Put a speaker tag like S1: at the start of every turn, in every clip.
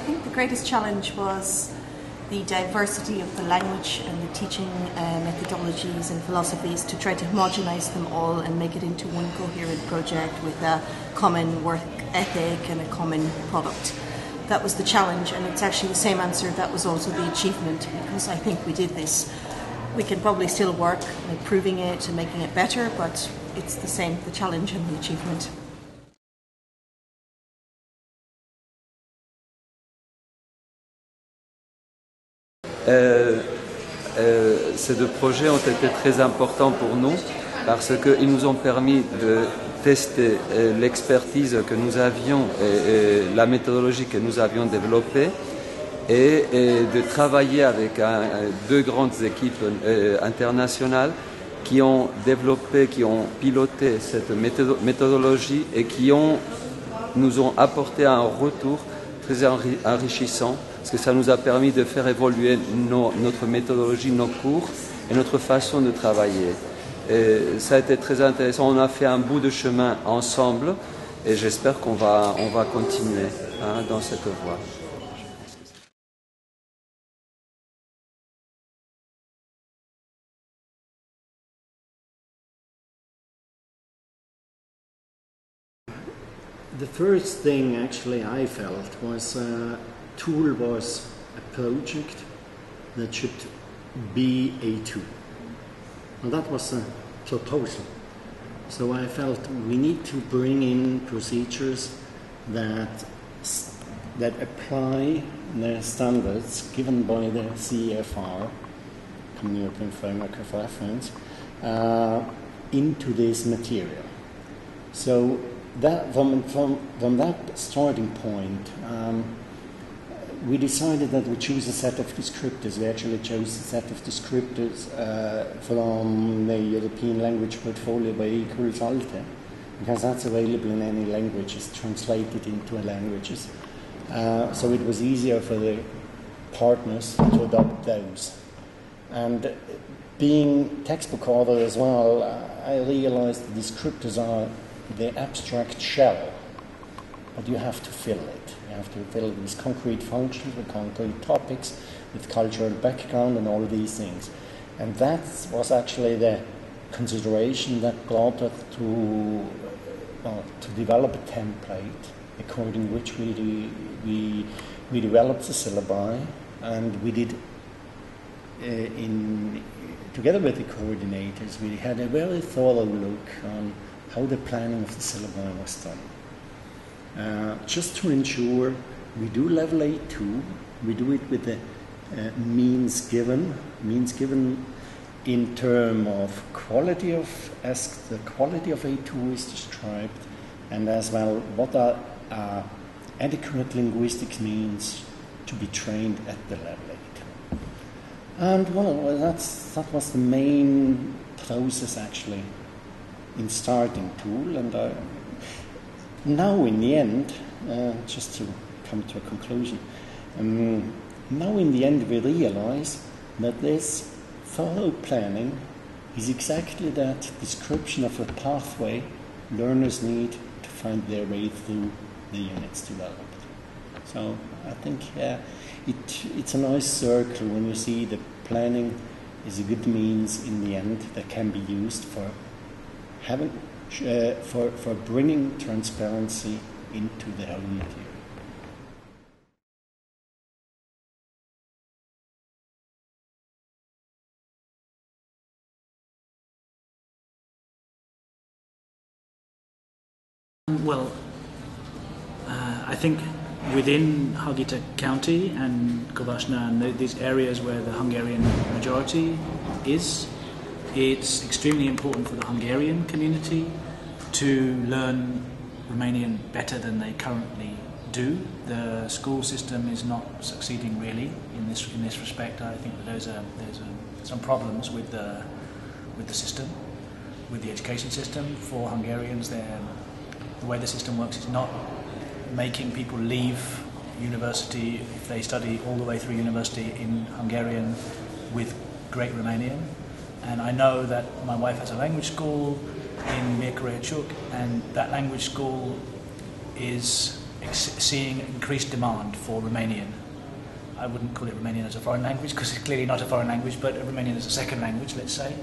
S1: think the greatest challenge was the diversity of the language and the teaching methodologies and philosophies, to try to homogenize them all and make it into one coherent project with a common work ethic and a common product. That was the challenge, and it's actually the same answer that was also the achievement, because I think we did this. We can probably still work on improving it and making it better, but it's the same, the challenge and the achievement.
S2: Ces deux projets ont été très importants pour nous parce qu'ils nous ont permis de tester l'expertise que nous avions et la méthodologie que nous avions développée et de travailler avec deux grandes équipes internationales qui ont développé, qui ont piloté cette méthodologie et qui nous ont apporté un retour très enrichissant, parce que ça nous a permis de faire évoluer notre méthodologie, nos cours et notre façon de travailler. Et ça a été très intéressant. On a fait un bout de chemin ensemble et j'espère qu'on va continuer dans cette voie.
S3: The first thing actually I felt was Tool was a project that should be A2. And that was a proposal. So I felt we need to bring in procedures that apply the standards given by the CEFR, Common European Framework of Reference, into this material. So that from that starting point, we decided that we choose a set of descriptors. We actually chose a set of descriptors from the European language portfolio by INTERCULTURAL, because that's available in any language, it's translated into languages. So it was easier for the partners to adopt those. And being textbook author as well, I realized the descriptors are the abstract shell, but you have to fill it. You have to fill it with concrete functions, with concrete topics, with cultural background and all these things. And that was actually the consideration that brought us to develop a template according which we developed the syllabi, and we did together with the coordinators, we had a very thorough look on how the planning of the syllabi was done. Just to ensure we do level A2, we do it with the means given in terms of quality as the quality of A2 is described, and as well what are adequate linguistic means to be trained at the level A2. And well, that was the main process actually in starting Tool, and now in the end, just to come to a conclusion, now in the end we realize that this thorough planning is exactly that description of a pathway learners need to find their way through the units developed. So I think it's a nice circle when you see the planning is a good means in the end that can be used for bringing transparency into the whole material.
S4: Well, I think within Harghita County and Kovasna and these areas where the Hungarian majority is, it's extremely important for the Hungarian community to learn Romanian better than they currently do. The school system is not succeeding really in this respect. I think that there's some problems with the system, with the education system for Hungarians. The way the system works is not making people leave university if they study all the way through university in Hungarian with great Romanian. And I know that my wife has a language school in Miercurea, and that language school is seeing increased demand for Romanian. I wouldn't call it Romanian as a foreign language because it's clearly not a foreign language, but Romanian as a second language, let's say.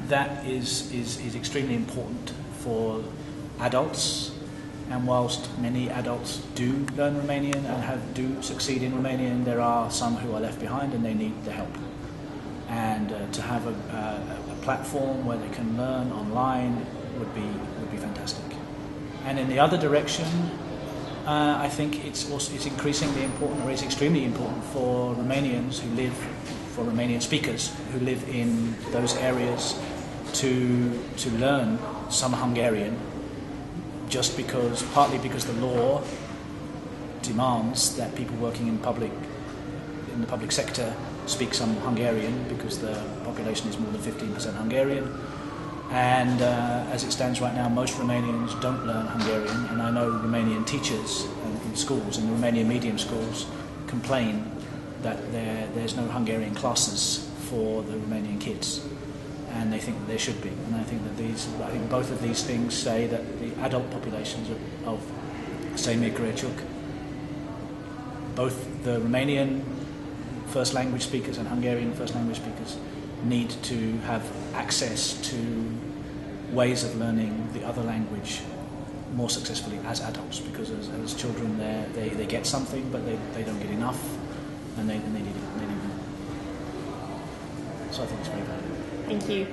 S4: That is extremely important for adults, and whilst many adults do learn Romanian and do succeed in Romanian, there are some who are left behind and they need the help. And to have a platform where they can learn online would be fantastic. And in the other direction, I think it's increasingly important, or it's extremely important for Romanians for Romanian speakers who live in those areas to learn some Hungarian, partly because the law demands that people working in the public sector speak some Hungarian because the population is more than 15% Hungarian. And as it stands right now, most Romanians don't learn Hungarian, and I know Romanian teachers in schools, in the Romanian medium schools, complain that there's no Hungarian classes for the Romanian kids, and they think that there should be. And I think that both of these things say that the adult populations of Sejmir Krejcik, both the Romanian first language speakers and Hungarian first language speakers, need to have access to ways of learning the other language more successfully as adults, because as children they get something, but they don't get enough, and they need more. So I think it's very valuable.
S1: Thank you.